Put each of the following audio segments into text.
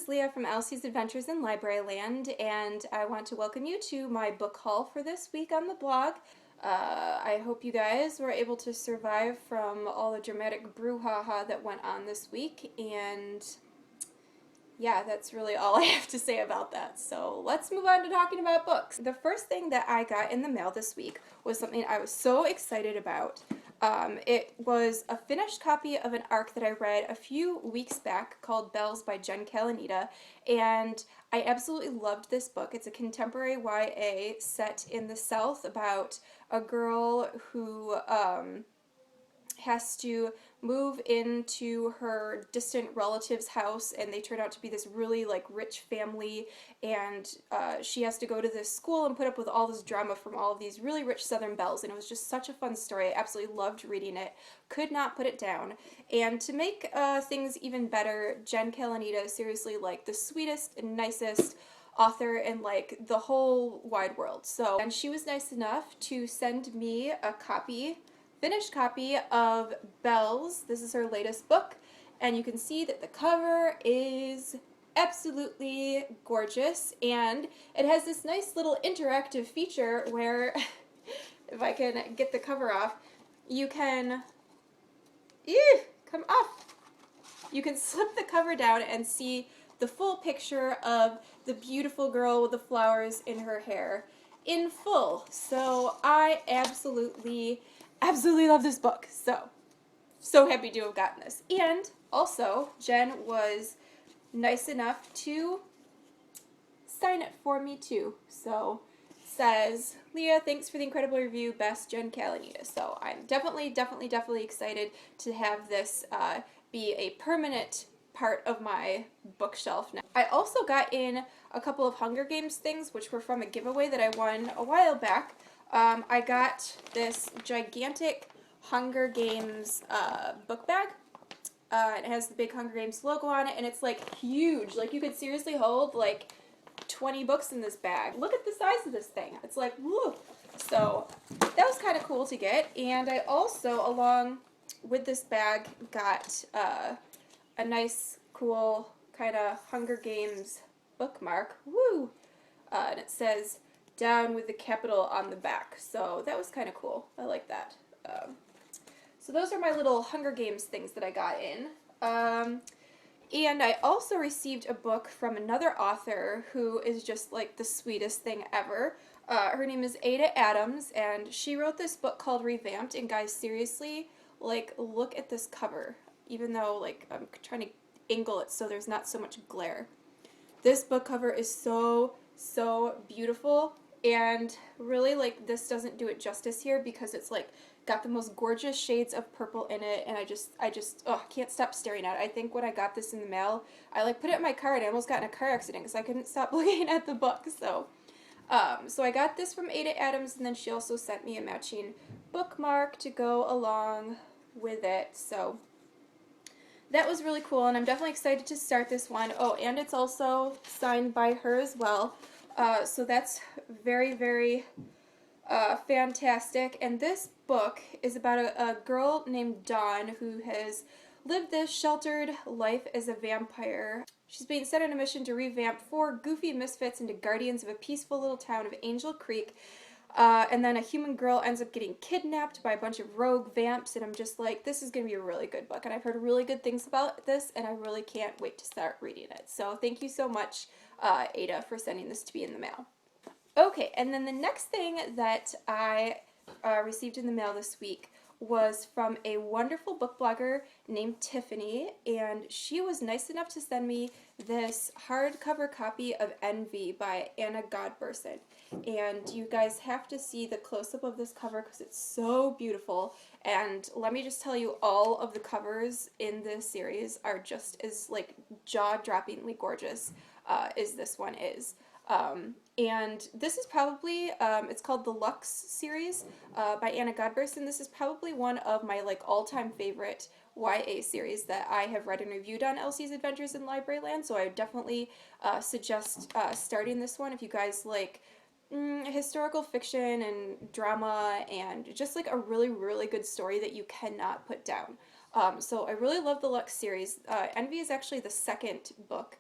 is Leah from Elsie's Adventures in Libraryland, and I want to welcome you to my book haul for this week on the blog. I hope you guys were able to survive from all the dramatic brouhaha that went on this week, and yeah, that's really all I have to say about that. So let's move on to talking about books. The first thing that I got in the mail this week was something I was so excited about. It was a finished copy of an arc that I read a few weeks back called Bells by Calonita, and I absolutely loved this book. It's a contemporary YA set in the South about a girl who has to move into her distant relative's house, and they turn out to be this really rich family, and she has to go to this school and put up with all this drama from all of these really rich Southern belles, and it was just such a fun story. I absolutely loved reading it, could not put it down. And to make things even better, Jen Calonita is seriously the sweetest and nicest author in the whole wide world. So, and she was nice enough to send me a finished copy of Bells. This is her latest book, and you can see that the cover is absolutely gorgeous, and it has this nice little interactive feature where if I can get the cover off, you can come off. You can slip the cover down and see the full picture of the beautiful girl with the flowers in her hair in full. So I absolutely love this book. So happy to have gotten this. And also, Jen was nice enough to sign it for me too. So says, Leah, thanks for the incredible review, best Jen Calonita. So I'm definitely excited to have this be a permanent part of my bookshelf now. I also got in a couple of Hunger Games things, which were from a giveaway that I won a while back. I got this gigantic Hunger Games book bag. It has the big Hunger Games logo on it, and it's huge. You could seriously hold 20 books in this bag. Look at the size of this thing. It's woo. So that was kind of cool to get. And I also, along with this bag, got a nice, cool kind of Hunger Games bookmark. Woo! And it says, down with the capital on the back. So that was kind of cool. I like that. So those are my little Hunger Games things that I got in. And I also received a book from another author who is just the sweetest thing ever. Her name is Ada Adams, and she wrote this book called Revamped. And guys, seriously, look at this cover. Even though I'm trying to angle it so there's not so much glare. This book cover is so beautiful. And really, this doesn't do it justice here because it's got the most gorgeous shades of purple in it, and I just can't stop staring at it. I think when I got this in the mail, I put it in my car and I almost got in a car accident because I couldn't stop looking at the book. So I got this from Ada Adams, and then she also sent me a matching bookmark to go along with it. So that was really cool, and I'm definitely excited to start this one. Oh, and it's also signed by her as well. So that's very fantastic. And this book is about a girl named Dawn who has lived this sheltered life as a vampire. She's being sent on a mission to revamp 4 goofy misfits into guardians of a peaceful little town of Angel Creek. And then a human girl ends up getting kidnapped by a bunch of rogue vamps, and I'm just this is going to be a really good book, and I've heard really good things about this, and I really can't wait to start reading it. So thank you so much, Ada, for sending this to me in the mail. Okay, and then the next thing that I received in the mail this week was from a wonderful book blogger named Tiffany, and she was nice enough to send me this hardcover copy of Envy by Anna Godbersen. And you guys have to see the close-up of this cover because it's so beautiful. And let me just tell you, all of the covers in this series are just as jaw-droppingly gorgeous as this one is. And this is probably, it's called the Luxe series by Anna Godbersen. This is probably one of my all-time favorite YA series that I have read and reviewed on Elsie's Adventures in Libraryland, so I would definitely suggest starting this one if you guys like historical fiction and drama and just a really good story that you cannot put down. So I really love the Luxe series. Envy is actually the second book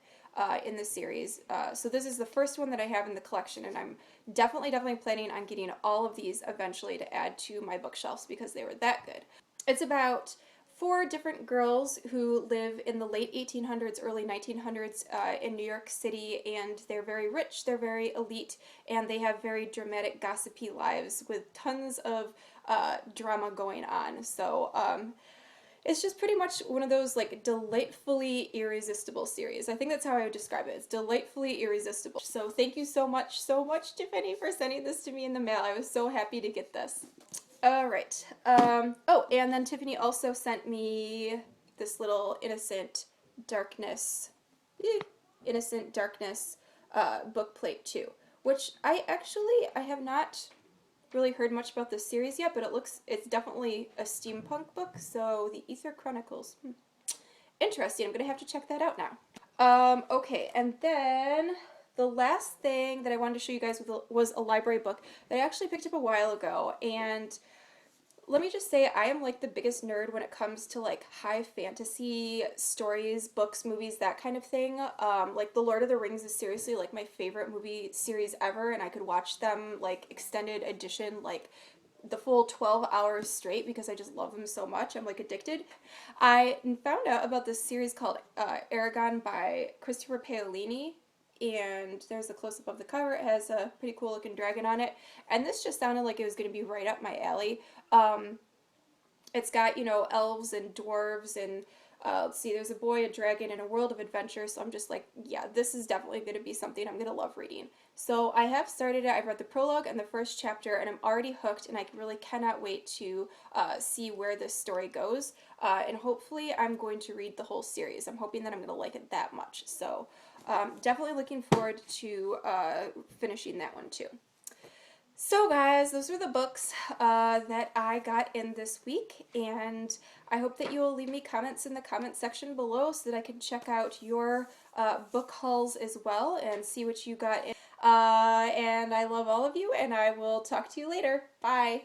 in the series. So this is the first one that I have in the collection, and I'm definitely planning on getting all of these eventually to add to my bookshelves because they were that good. It's about four different girls who live in the late 1800s, early 1900s in New York City, and they're very rich, they're very elite, and they have very dramatic, gossipy lives with tons of drama going on. So it's just pretty much one of those like delightfully irresistible series. I think that's how I would describe it. It's delightfully irresistible. So thank you so much, Tiffany, for sending this to me in the mail. I was so happy to get this. All right. Oh, and then Tiffany also sent me this little Innocent Darkness book plate too, which I have not really heard much about this series yet, but it's definitely a steampunk book, so the Ether Chronicles. Interesting. I'm going to have to check that out now. Okay, and then the last thing that I wanted to show you guys was a library book that I actually picked up a while ago, and let me just say, I am like the biggest nerd when it comes to like high fantasy stories, books, movies, that kind of thing. Like The Lord of the Rings is seriously like my favorite movie series ever, and I could watch them like extended edition, like the full 12 hours straight because I just love them so much. I'm like addicted. I found out about this series called Aragon by Christopher Paolini, and there's a close-up of the cover. It has a pretty cool looking dragon on it, and this just sounded like it was going to be right up my alley. It's got, you know, elves and dwarves and let's see, there's a boy, a dragon, and a world of adventure, so I'm just like, yeah, this is definitely going to be something I'm going to love reading. So I have started it. I've read the prologue and the first chapter, and I'm already hooked, and I really cannot wait to see where this story goes, and hopefully I'm going to read the whole series. I'm hoping that I'm going to like it that much, so definitely looking forward to finishing that one too. So guys, those are the books that I got in this week, and I hope that you will leave me comments in the comment section below so that I can check out your book hauls as well and see what you got in. And I love all of you, and I will talk to you later. Bye!